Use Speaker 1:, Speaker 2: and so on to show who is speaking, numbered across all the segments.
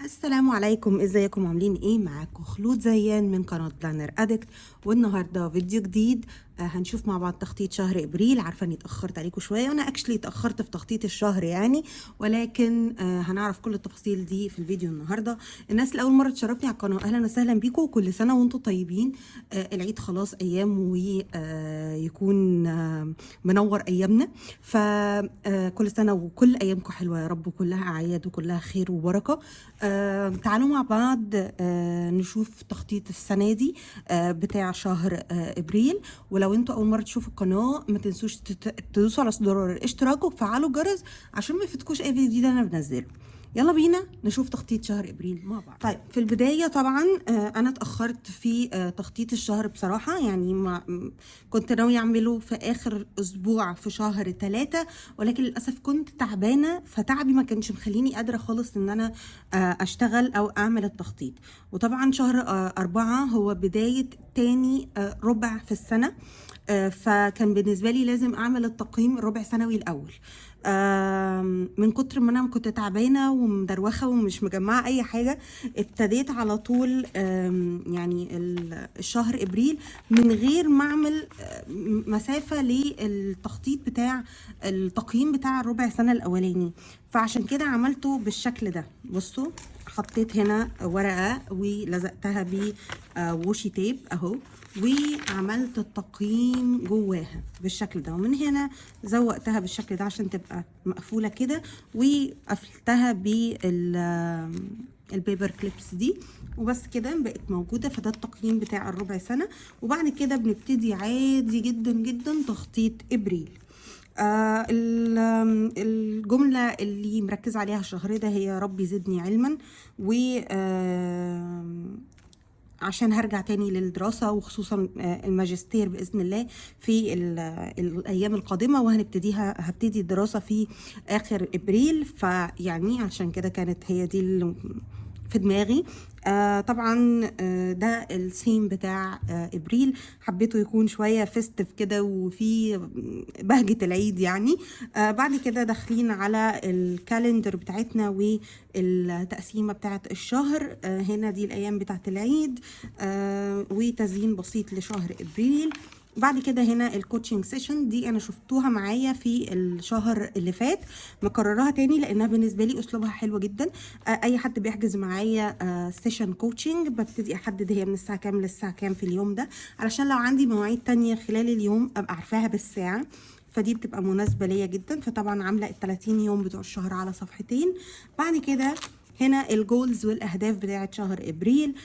Speaker 1: السلام عليكم، ازيكم؟ عاملين ايه؟ معاكم خلود زيان من قناة بلانر ادكت، والنهارده فيديو جديد. هنشوف مع بعض تخطيط شهر ابريل. عارفه اني اتاخرت عليكم شويه، وانا اكشلي اتاخرت في تخطيط الشهر يعني، ولكن هنعرف كل التفاصيل دي في الفيديو النهارده. الناس اللي اول مره تشرفني على القناه، اهلا وسهلا بيكم، وكل سنه وانتم طيبين. العيد خلاص ايام، ويكون منور ايامنا. فكل سنه وكل ايامكم حلوه يا رب، وكلها اعياد وكلها خير وبركه. تعالوا مع بعض نشوف تخطيط السنة دي بتاع شهر ابريل. ولو انتوا اول مرة تشوفوا القناة، ما تنسوش تدوسوا على زرار الاشتراك وتفعلوا الجرس عشان ما يفوتكوش اي فيديو جديد انا بنزله. يلا بينا نشوف تخطيط شهر ابريل مع بعض. طيب، في البدايه طبعا انا اتاخرت في تخطيط الشهر بصراحه، يعني ما كنت ناويه اعمله في اخر اسبوع في شهر 3، ولكن للاسف كنت تعبانه، فتعبي ما كانش مخليني قادره خالص ان انا اشتغل او اعمل التخطيط. وطبعا شهر 4 هو بدايه تاني ربع في السنه، فكان بالنسبه لي لازم اعمل التقييم الربع سنوي الاول. من كتر ما انا كنت تعبانه ومدروخه ومش مجمعه اي حاجه، ابتديت على طول يعني الشهر ابريل من غير ما اعمل مسافه للتخطيط بتاع التقييم بتاع الربع سنه الاولاني. فعشان كده عملته بالشكل ده. بصوا، حطيت هنا ورقه ولزقتها بوشي تيب اهو، وعملت التقييم جواها بالشكل ده، ومن هنا زوقتها بالشكل ده عشان تبقى مقفولة كده، وقفلتها البيبر كليبس دي، وبس كده بقت موجودة. فده التقييم بتاع الربع سنة، وبعد كده بنبتدي عادي جدا جدا تخطيط ابريل. الجملة اللي مركز عليها الشهر ده هي ربي زدني علما، و عشان هرجع تاني للدراسة، وخصوصا الماجستير بإذن الله في الأيام القادمة، هبتدي الدراسة في آخر إبريل. فيعني عشان كده كانت هي دي اللي في دماغي. طبعا ده الثيم بتاع ابريل، حبيته يكون شويه فيستيف كده وفي بهجه العيد يعني. بعد كده داخلين على الكالندر بتاعتنا والتقسيمه بتاعت الشهر. هنا دي الايام بتاعت العيد، وتزيين بسيط لشهر ابريل. بعد كده هنا الكوتشنج سيشن دي انا شفتوها معايا في الشهر اللي فات، مكررها تاني لانها بالنسبه لي اسلوبها حلو جدا. اي حد بيحجز معايا سيشن كوتشنج ببتدي احدد هي من الساعه كام للساعه كام في اليوم ده، علشان لو عندي مواعيد تانية خلال اليوم ابقى عارفاها بالساعه، فدي بتبقى مناسبه ليا جدا. فطبعا عامله ال30 يوم بتوع الشهر على صفحتين. بعد كده هنا الجولز والاهداف بتاعه شهر ابريل.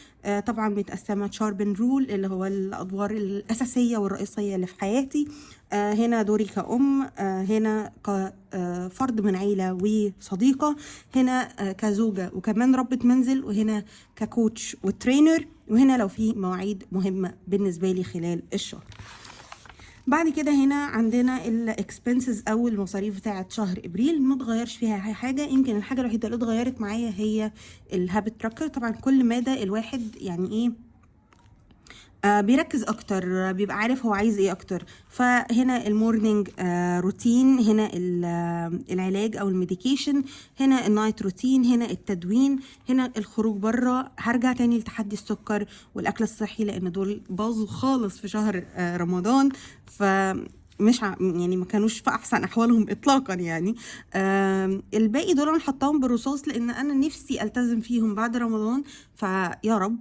Speaker 1: طبعا متقسمه شاربن رول اللي هو الادوار الاساسيه والرئيسيه اللي في حياتي. هنا دوري كأم، هنا كفرد من عيله وصديقه، هنا كزوجه وكمان ربة منزل، وهنا ككوتش وترينر، وهنا لو في مواعيد مهمه بالنسبه لي خلال الشهر. بعد كده هنا عندنا الاكسبنسز او المصاريف بتاعه شهر ابريل، ما اتغيرش فيها حاجه. يمكن الحاجه الوحيده اللي اتغيرت معايا هي الهابت تراكر. طبعا كل مدى الواحد يعني ايه بيركز اكتر، بيبقى عارف هو عايز ايه اكتر. فهنا المورنينج روتين، هنا العلاج او الميديكيشن، هنا النايت روتين، هنا التدوين، هنا الخروج بره. هرجع تاني لتحدي السكر والاكل الصحي لان دول باظوا خالص في شهر رمضان، ف مش يعني ما كانوش في احسن احوالهم اطلاقا يعني. الباقي دول انا حطاهم بالرصاص لان انا نفسي التزم فيهم بعد رمضان، فيا رب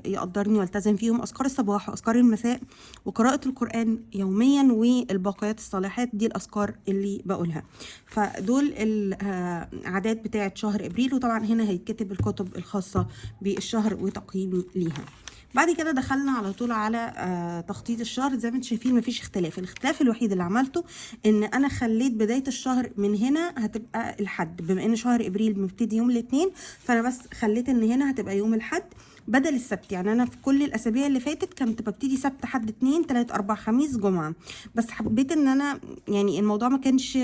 Speaker 1: يقدرني والتزم فيهم. اذكار الصباح واذكار المساء وقراءة القرآن يوميا والباقيات الصالحات، دي الاذكار اللي بقولها. فدول العادات بتاعه شهر ابريل. وطبعا هنا هيتكتب الكتب الخاصة بالشهر وتقييمي ليها. بعد كده دخلنا على طول على تخطيط الشهر. زي ما انتم شايفين مفيش اختلاف. الاختلاف الوحيد اللي عملته ان انا خليت بدايه الشهر من هنا هتبقى الحد، بما ان شهر ابريل مبتدي يوم الاثنين، فانا بس خليت ان هنا هتبقى يوم الحد بدل السبت. يعني انا في كل الاسابيع اللي فاتت كنت ببتدي سبت حد اتنين تلات اربع خميس جمعه، بس حبيت ان انا يعني الموضوع ما كانش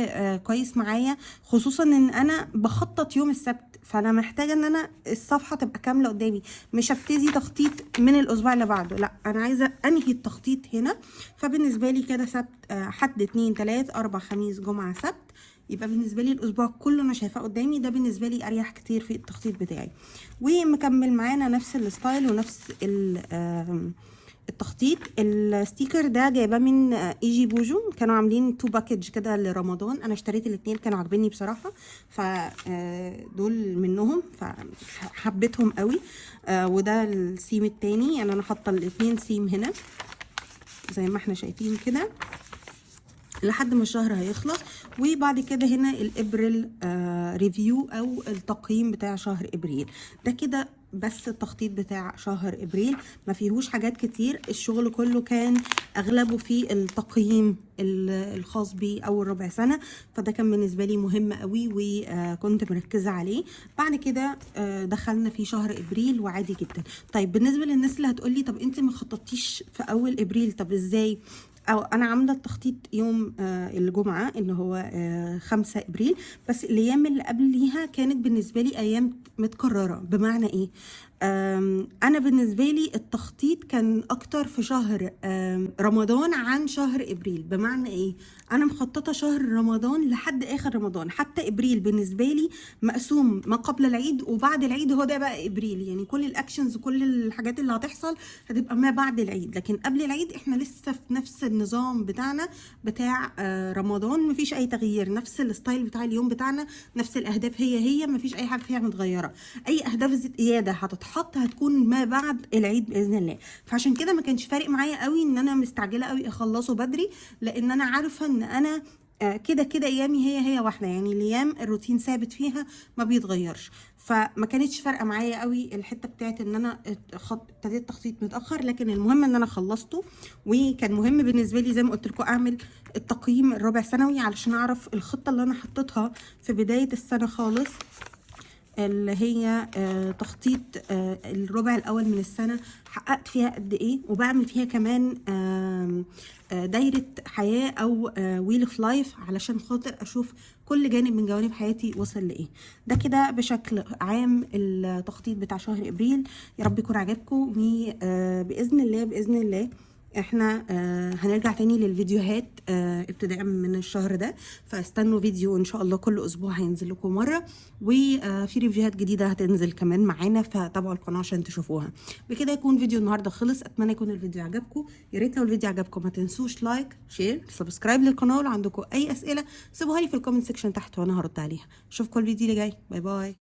Speaker 1: كويس معايا، خصوصا ان انا بخطط يوم السبت، فانا محتاجه ان انا الصفحه تبقى كامله قدامي، مش ابتدي تخطيط من الاسبوع اللي بعده، لا انا عايزه انهي التخطيط هنا. فبالنسبه لي كده سبت حد اتنين تلات اربع خميس جمعه سبت، يبقى بالنسبه لي الاسبوع كله انا شايفاه قدامي، ده بالنسبه لي اريح كتير في التخطيط بتاعي. ومكمل معانا نفس الستايل ونفس التخطيط. الستيكر ده جايباه من ايجي بوجو، كانوا عاملين 2 باكج كده لرمضان، انا اشتريت الاتنين كانوا عاجبني بصراحه، فدول منهم فحبيتهم قوي. وده السيم التاني، يعني انا حاطه الاتنين سيم هنا زي ما احنا شايفين كده لحد ما الشهر هيخلص. وبعد كده هنا الابريل ريفيو او التقييم بتاع شهر ابريل. ده كده بس التخطيط بتاع شهر ابريل، ما فيهوش حاجات كتير، الشغل كله كان اغلبه في التقييم الخاص بي اول ربع سنه، فده كان بالنسبه لي مهم قوي وكنت مركزه عليه. بعد كده دخلنا في شهر ابريل وعادي جدا. طيب بالنسبه للناس اللي هتقولي طب انت ما خططتيش في اول ابريل، طب ازاي؟ او انا عامله التخطيط يوم الجمعه اللي هو 5 ابريل، بس الايام اللي قبليها كانت بالنسبه لي ايام متكرره. بمعنى ايه؟ انا بالنسبه لي التخطيط كان اكتر في شهر رمضان عن شهر ابريل. بمعنى ايه؟ انا مخططه شهر رمضان لحد اخر رمضان، حتى ابريل بالنسبه لي مقسوم ما قبل العيد وبعد العيد، هو ده بقى ابريل، يعني كل الاكشنز وكل الحاجات اللي هتحصل هتبقى ما بعد العيد. لكن قبل العيد احنا لسه في نفس النظام بتاعنا بتاع رمضان، مفيش اي تغيير، نفس الستايل بتاع اليوم بتاعنا، نفس الاهداف هي مفيش اي حاجه فيها متغيره. اي اهداف زياده هتتحط هتكون ما بعد العيد باذن الله. فعشان كده ما كانش فارق معايا قوي ان انا مستعجله قوي اخلصه بدري، لان انا عارفه ان انا كده كده ايامي هي واحده، يعني الايام الروتين ثابت فيها ما بيتغيرش. فما كانتش فارقه معايا قوي الحته بتاعت ان انا ابتديت تخطيط متاخر، لكن المهم ان انا خلصته. وكان مهم بالنسبه لي زي ما قلت لكم اعمل التقييم الربع سنوي علشان اعرف الخطه اللي انا حطيتها في بدايه السنه خالص، اللي هي تخطيط الربع الاول من السنه حققت فيها قد ايه، وبعمل فيها كمان دايره حياه او ويل اوف لايف علشان خاطر اشوف كل جانب من جوانب حياتي وصل لايه. ده كده بشكل عام التخطيط بتاع شهر ابريل. يا رب يكون عجبكم، وباذن الله باذن الله احنا هنرجع تاني للفيديوهات ابتداء من الشهر ده، فاستنوا فيديو ان شاء الله كل اسبوع هينزل لكم مره، وفي ريفيوهات جديده هتنزل كمان معانا، فتابعوا القناه عشان تشوفوها. بكده يكون فيديو النهارده خلص، اتمنى يكون الفيديو عجبكم. يا ريت لو الفيديو عجبكم ما تنسوش لايك شير سبسكرايب للقناه، ولو عندكم اي اسئله سيبوها لي في الكومنت سيكشن تحت وانا هرد عليها. اشوفكم الفيديو اللي جاي، باي باي.